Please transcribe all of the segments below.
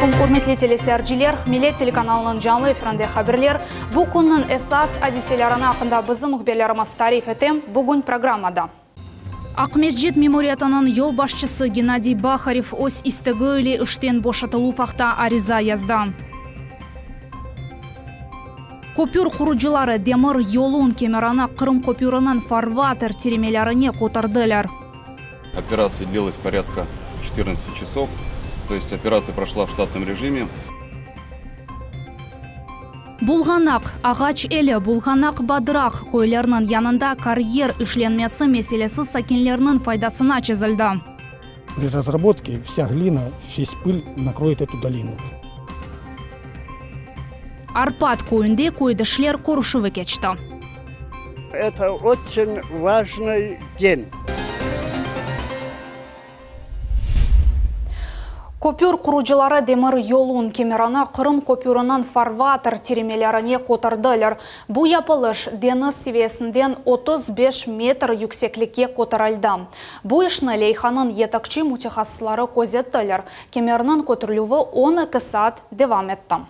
алейкум, урметли телесерджилер, Милет телеканалының жаңлы эфирінде хабарлар. Бұл күннің эсас әдеселеріне ақында біздің мұхберлеріміз тариф етем бүгін программада. Ақмесжет мемориятының ел башчысы Геннадий Бахарев өз истігі үлі үштен бошатылу фақта ариза язды. Көпір құручылары демір елуын кемерана Қырым көпірінің фарватер теремелеріне қотардылар. Операция длилась порядка 14 часов, то есть операция прошла в штатном режиме. Булғанақ, ағач әлі, Булғанақ бадырақ көйлерінің янында карьер ішленмесі меселесі сакинлерінің файдасына чезілді. При разработке вся глина, весь пыль накроет эту долину. Арпат көйінде көйдішлер көрушіві кечті. Это очень важный день. Көпір құручылары демір елуын кемерана Қырым көпірінің фарватер теремелеріне қотардылар. Бұл япылыш дені севесінден 35 метр yüksекlikке қотаралды. Бұл ішні лейханын етікчі мутехаслары көзеттілер. Кемерінің көтірлігі 12 саат девам етті.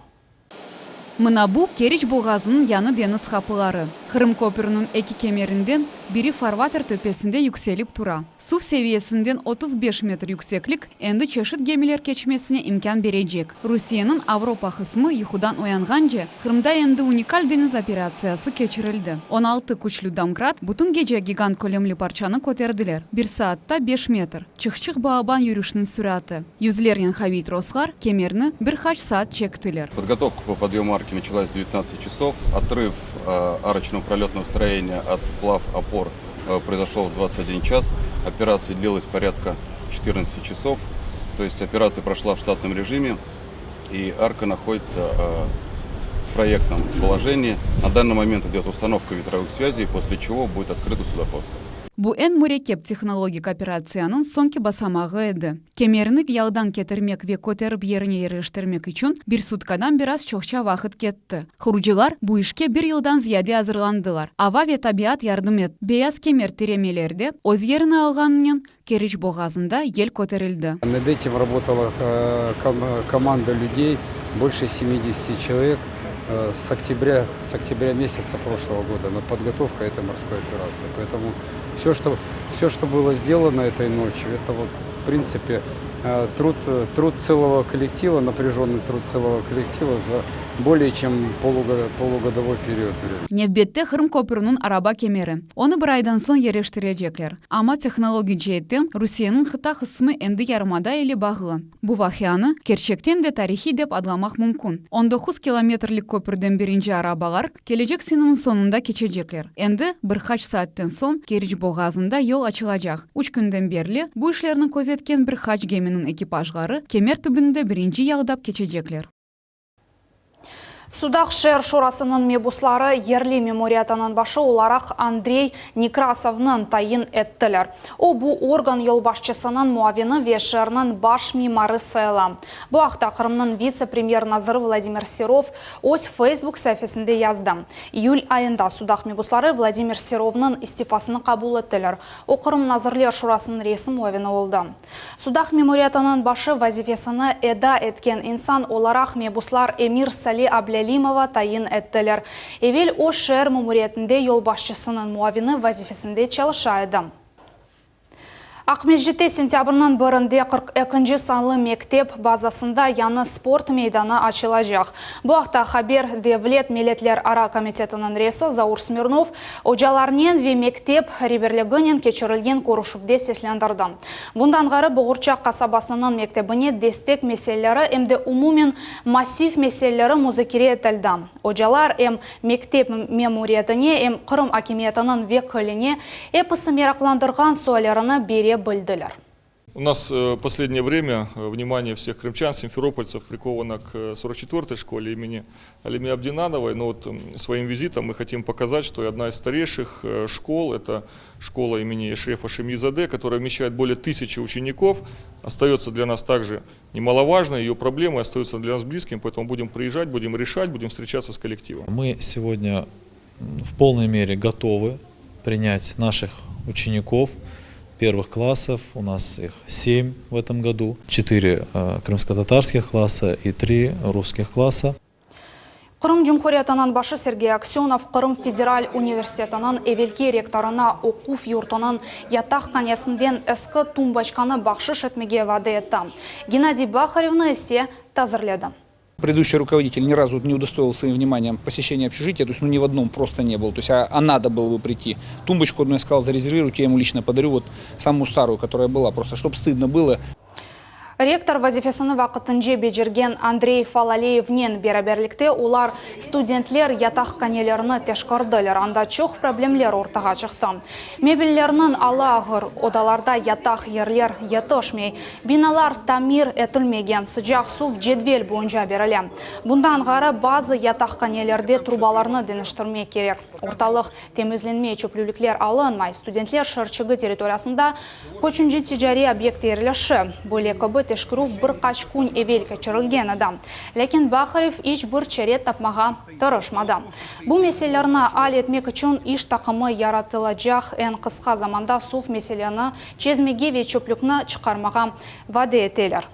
Мына бұл Керич боғазының яны дені сқапылары. Қырым көпірінің екі кемерінден бири фарватер төпесінде yükселіп тұра. Су севиесінден 35 метр yükseklik әнді чешіт гемелер кечмесіне имкан бережек. Русияның Авропа қысмы юхудан оянғанже Қырымда әнді уникаль дениз операциясы кечірілді. 16 күчлі домкрат бұтын геже гигант көлемлі парчаны көтерділер. 1 саатта 5 метр. Чықчық бағабан юрішінің сүраты. Юзлерген хавит росқар кемерні бір хач саат чектілер. Подготовка по подъему арки началась с 19 часов. Отрыв арочного пролетного строения от плав-опор произошел в 21 час. Операция длилась порядка 14 часов. То есть операция прошла в штатном режиме. И арка находится в проектном положении. На данный момент идет установка ветровых связей, после чего будет открыто судоходство. Бұл ән мөрекеп технологик операцияның сонки басамағы еді. Кемерінік яудан кетірмек ве көтеріп еріне еріштірмек үшін бір суткадан біраз чоқча вақыт кетті. Құручылар бұл ішке бір елдан зияде азырландылар. Ава ве табиат ярдым ет. Бейаз кемер теремелерде өз еріні алғанымен Керич боғазында ел көтерілді. Над этим работала команда людей, больше 70 человек. С октября месяца прошлого года на подготовку этой морской операции. Поэтому все, что было сделано этой ночью, это вот, в принципе, труд целого коллектива, напряженный труд целого коллектива за более чем полугодовой период времени. Небетте Қырым көпірінің араба кемері. Оны бір айдан соң ерештірежеклер. Ама технология жеттен Русияның қыта қысымы әнді ярмада елі бағылы. Бұл вақияны керчектен де тарихи деп адламақ мүмкін. 19 километрлік көпірден бірінші арабалар кележек сенің сонында кечежеклер. Әнді бір хач сааттен соң Керич боғазында ел açılacak. 3 күнден берлі бұл ішлерінің көзеткен бір хач гемінің экипажғары кемер түбінде бірінші ялдап кечежеклер. Судақ шер шорасының мебуслары ерлі мемориятының башы оларақ Андрей Некрасовның тайын әттілер. О, бұл орган ел башчысының муавины вешерінің баш мимары сайла. Бұл ақта Қырымның вице-премьер Назыр Владимир Серов өз Facebook сәйфесінде язды. Июль айында судақ мебуслары Владимир Серовның истифасыны қабыл әттілер. О, Қырым Назырлер шорасының ресі муавины олды. Судақ мемориятының башы вазифесіні эда еткен инсан оларақ мебуслар Эмир Сали Лимова тайын әттілер. Евел о шер мемориятінде ел башчысының муавины вазифесінде чалышайды. Ақмесжетте сентябрның бірінде 42-ші санлы мектеп базасында яны спорт мейданы ашылacak. Бұл ақта хабер Девлет Милетлер ара комитетінің ресі Заур Смирнов ожаларнен ве мектеп реберлігінен кечірілген көрушівде сеслендірді. Бұндан ғары Бұғырчақ қасабасының мектебіне дестек меселері әмді умумен массив меселері музыкере етілді. Ожалар мектеп мемориятыне Қырым акиметінің векіліне эпысы мерақландырған суалеріні бере бөлділер. У нас в последнее время внимание всех крымчан, симферопольцев приковано к 44-й школе имени Алими Абдинановой. Но вот своим визитом мы хотим показать, что одна из старейших школ, это школа имени Эшрефа Шемизаде, которая вмещает более 1000 учеников, остается для нас также немаловажной, ее проблемы остаются для нас близкими, поэтому будем приезжать, будем решать, будем встречаться с коллективом. Мы сегодня в полной мере готовы принять наших учеников первых классов, у нас их 7 в этом году, 4 крымско-татарских класса и 3 русских класса. Қырым Жұмхуриятынан башы Сергей Аксенов Қырым Федераль университетінің әвелге ректорына оқуф юртының ятақ қанесінден әскі тумбачқаны бақшыш етмеге вады етті. Геннадий Бахаревны есе тазырледі. Предыдущий руководитель ни разу не удостоил своим вниманием посещения общежития, то есть ни в одном просто не было. То есть а надо было бы прийти. Тумбочку одну я сказал, зарезервируйте, я ему лично подарю, вот самую старую, которая была, просто чтобы стыдно было. Ректор вазифесіні вақытынже бежерген Андрей Фалалеевнен бераберлікте олар студентлер ятақ канелеріні тешқырдылар. Анда чоқ проблемлер ортаға чықты. Мебеллерінің ала ағыр, одаларда ятақ ерлер етішмей, биналар тамир етілмеген sıcақ сув жедвел бойынша берілі. Бұндан ғары базы ятақ канелерде трубаларыны деніштірме керек. Орталық темізленмей чөпліліктер алынмай, студентлер шырчығы территориясында көчінжі тижари объекті ерліші. Бөле көбі тешкірув бір қачкун евел кәчірілген адам. Ләкин Бахарев еш бір черет тапмаға тұрышмады. Бұл меселеріні ал етмек үшін иш тақымы яратылacak ән қысқа заманда сув меселені чезмеге ве чөплікні чықармаға вады етелер.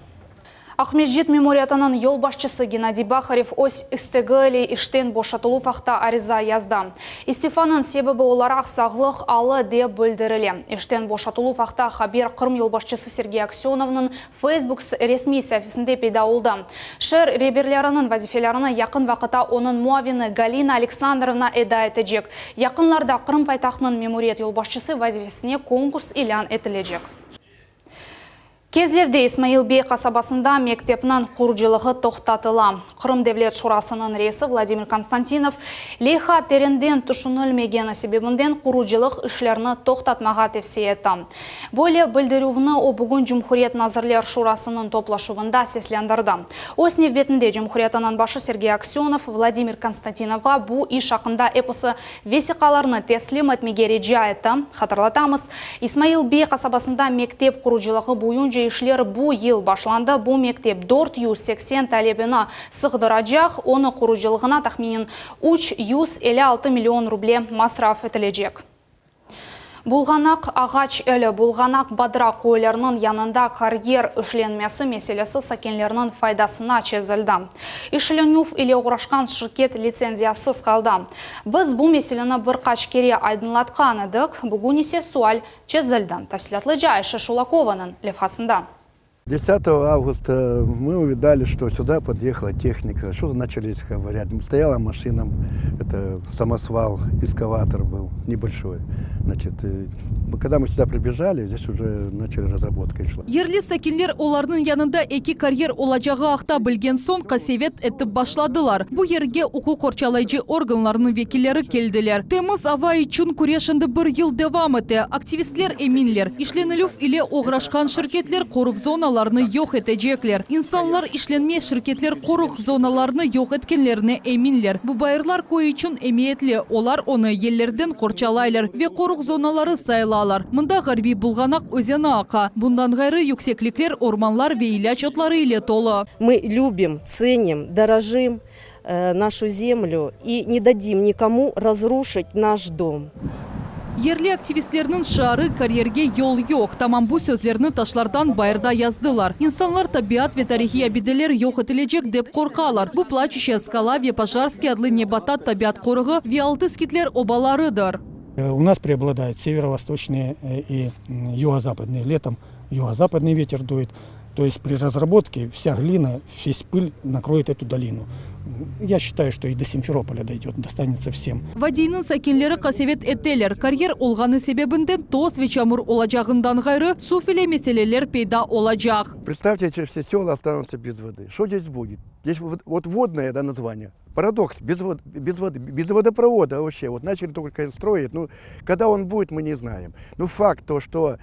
Ахмеджет мемориятының ел башчысы Геннадий Бахарев ось істігілі іштен бошатылу фақта ариза язды. Истифанын себебі оларақ сағлық алы деп бүлдірілі. Іштен бошатылу фақта хабер Қырым ел башчысы Сергей Аксеновның Facebook ресми сәфесінде пейда олды. Шыр реберлерінің вазифелеріні яқын вақыта оның муавины Галина Александровна эда етежек. Яқынларда Қырым пайтақының меморият ел башчысы вазифесіне конкурс илян етілежек. Кезлевде Исмаилбей қасабасында мектепнің құржылығы тоқтатыла. Қырым Девлет Шурасының рейсі Владимир Константинов лейха теренден тұшынылмегені себебінден құржылық ішлеріні тоқтатмаға тевсе етті. Более білдірувіні о бүгін Жұмхурет Назырлер Шурасының топлашуында сеслендірді. Ос невбетінде Жұмхуретінің башы Сергей Аксенов Владимир Константиновға бұл иш ақында эпосы весиқаларыны теслим етмеге реджа етті. Хатырлатамыз, Исмаилбей қасабасында мектеп құржылығы бойынша ишлер бұл ел башланды. Бұл мектеп 480 тәлебіні сығдырачақ, оны құружылығына тахминен 356 миллион рубле масраф етілежек. Бұлғанақ ағач әлі, бұлғанақ бадыра қойларының янында карьер үшленмесі меселесі сакенлерінің файдасына чезілді. Ішленув или ұғырашқан шыркет лицензиясыз қалды. Біз бұл меселені бір қачкере айдынлатқан едік, бүгін есе суаль чезілді. Тәфсилатлы Жайша Шулакованың левхасында. 10 августа мы увидали, что сюда подъехала техника. Что-то начали говорить. Стояла машина, это самосвал, экскаватор был небольшой. Значит, когда мы сюда прибежали, здесь уже начали разработка. Ерлі сәкенлер олардың янында эки карьер олачағы ақта білген сон қасевет әтіп башладылар. Бұл ерге оқу қорчалайжы органларының векілері келділер. Теміз авай чун күрешінді бір ел девам еті. Активистлер эминлер. Ішленілув или оғрашқан шіркетлер қорыв зоналарыны йоқ етежеклер. Инсанлар ішленме шіркетлер қорық зоналарыны йоқ еткенлеріне эминлер. Бұл байырлар көй үшін эметлі. Олар оны еллерден қорчалайлар. Ве қорық зоналары сайлалар. Мұнда ғарби бұлғанақ өзені ақа. Бұндан ғайры юксекликлер, орманлар ве иляч отлары иле толы. Мы любим, ценим, дорожим нашу землю и не дадим никому разрушить наш дом. Ерлі активистлерінің шары карьерге yol yok. Tamam bu sözlerini taşlardan bayırda yazdılar. İnsanlar tabiat ve tarihi abideler yok edilecek dep korkalar. Bu плачущая скала ve Пожарский adlı nebatat tabiat koruğu ve altı skitler obalarıdır. У нас преобладают северо-восточные и юго-западные. Летом юго-западный ветер дует. То есть при разработке вся глина, весь пыль накроет эту долину. Я считаю, что и до Симферополя дойдет, достанется всем. Вадейның сәкенлері қасевет әттелер. Карьер олғаны себебінден тоз ве чамыр олачағындан ғайры суфиле меселелер пейда олачақ. Представьте, все села останутся без воды. Что здесь будет? Здесь вот водное, да, название. Парадокс, без водопровода вообще. Вот начали только строить, ну, когда он будет, мы не знаем. Но факт то, что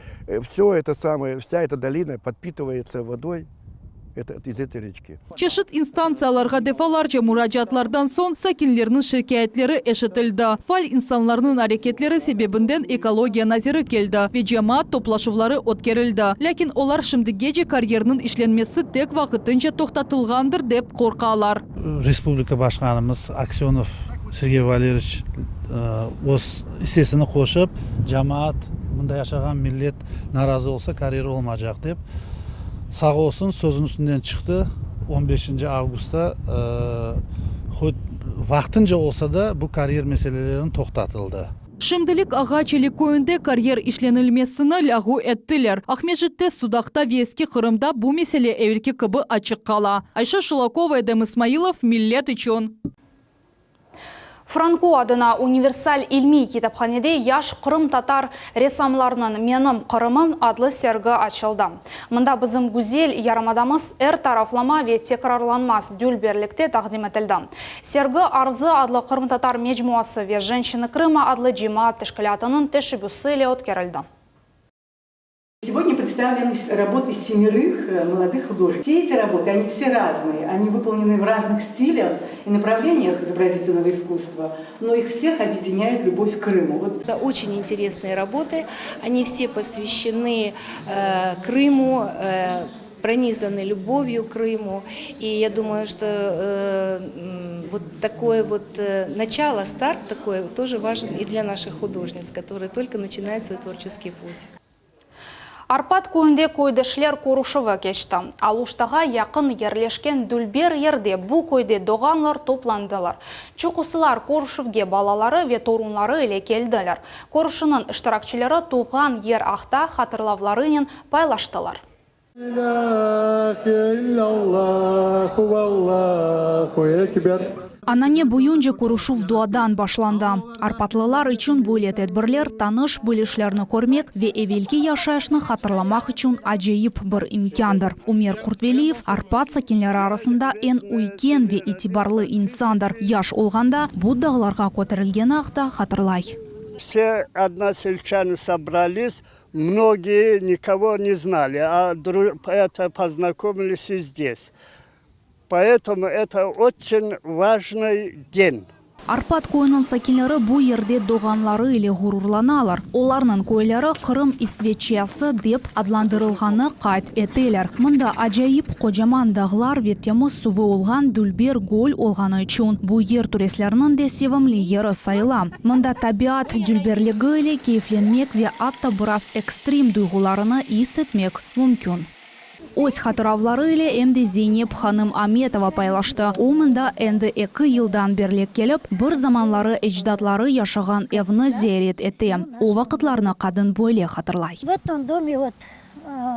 все это самое, вся эта долина подпитывается водой из этой речки. Çeşit instansiyalarga defalarca müracaatlardan son sakinlerinin şikayetleri eşitildi. Fal insanların hareketleri sebebinden ekologiya naziri geldi ve cemaat toplaşıvları ötkerildi. Lakin olar şimdi gece kariyerinin işlenmesi tek vakitинче toxtatılgandır dep korkalar. Республика başkanımız Aksionov Сергей Валерьевич o'z hissesini qo'shib, jamoat мында жашаған миллет наразы болса карьера болмайжақ деп. Сақ болсын сөзінің үстінден шықты. 15 августта хоть вақтынша болса да бұл карьер мәселелерін тоқтатылды. Шымдылық аға челекойынды карьер ішленілмесіні лағу әттілер. Ахмеджетте судақта веске Қырымда бұл меселе әвелке кібі açık қала. Айша Шылакова, Эдем Исмаилов, Миллет үшін. Франко адына универсаль илми китапханеде яш Қырым татар ресамларының менім Қырымым адлы сергі açılды. Мында бізім гүзел ярымадамыз әр тарафлама ве текрарланмас дүлберлікте тақдим етілді. Сергі арзы адлы Қырым татар мечмуасы ве женщины Крыма адлы джима тешкілятының тешібюсыле өткерілді. Сегодня представлены работы 7 молодых художников. Все эти работы, они все разные, они выполнены в разных стилях и направлениях изобразительного искусства, но их всех объединяет любовь к Крыму. Это очень интересные работы, они все посвящены Крыму, пронизаны любовью к Крыму. И я думаю, что вот такое вот начало, старт такой тоже важен и для наших художниц, которые только начинают свой творческий путь. Арпат көйінде көйдішлер көрушывы кешті. Алуштаға яқын ерлешкен дүлбер ерде бұ көйде доғанлар топландылар. Чуқысылар көрушывге балалары ве торунлары еле келділер. Көрушының іштіракчылары туған ер ақта хатырлавларының пайлаштылар. Анане буюнже көрушув дуадан башланды. Арпатлылар üçün бөлет әдбірлер таныш бөлішлеріні көрмек ве эвелки яшайшны хатырламақ үшін ажайып бір имкандыр. Умер Куртвелиев Арпат сакенлері арасында ен уйкен ве итибарлы инсандар. Яш олғанда буддағыларға көтерілген ақта хатырлай. Все односельчане собрались, многие никого не знали, а это познакомились и здесь. Поэтому это очень важный день. Арпат көйінің сакелері бұ ерде доғанлары или ғурурланалар. Оларның көйлері Қырым исветчиясы деп адландырылғаны қайт етелер. Мұнда ажайып қожаман дағлар ветеміз сувы олған дүлбер гол олғаны үшін. Бұ ер туреслерінің де севімлі ері сайла. Мұнда табиат дүлберлігі или кейфленмек ве атта біраз экстрим дұйғыларыны есетмек мүмкін. Ось хатыравлары ile әмді Зейнеп ханым Аметова пайлашты. Омында әнді 2 елдан берлек келіп, бір заманлары эждатлары яшаған evны зерет етті. О вақытларына қадын бойле хатырлай. В этом доме вот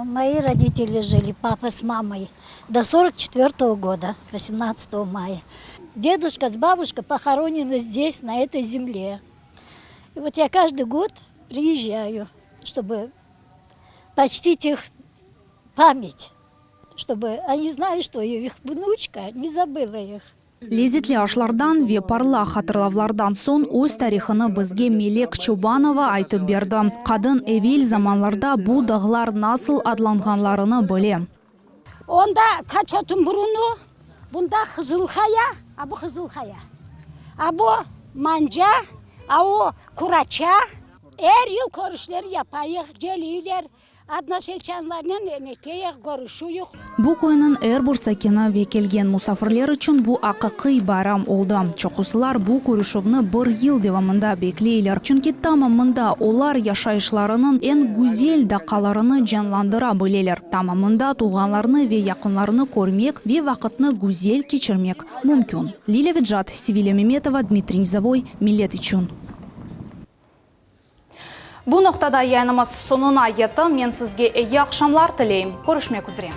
мои родители жили, папа с мамой, до 44 года, 18 мая. Дедушка с бабушкой похоронены здесь, на этой земле. И вот я каждый год приезжаю, чтобы почтить их память, чтобы они знали, что их внучка не забыла их. Лезетлі ашлардан ве парла хатырлавлардан сон өз тарихыны бізге Мелек Чубанова айтып берді. Қадын эвел заманларда бұ дағлар насыл адланғанларыны біле. Онда качатын бұрыны, бұнда Қызылхая, а бұ Қызылхая. А бұ манжа, а о курача. Әр ел көрішлер япайық, желейлер. Односельчанлармен энекеяқ көрішуйық. Бұ көйінің әр бір сакені векелген мұсафырлер үшін бұ ақықы барам олды. Чоқысылар бұ көрішівні бір ел девамында беклейлер. Чүнки тамамында олар яшайышларының ән гүзел дақаларыны жанландыра білелер. Тамамында туғанларыны ве яқынларыны көрмек ве вақытны гүзел кечірмек мүмкін. Лилия Виджат, Севилия Меметова, Дмитрий Низовой, Миллет үшін. Бұл ноқтада яйнымыз сонуна еті, мен сізге әйе ақшамлар тілейм. Көрішмек үзірем.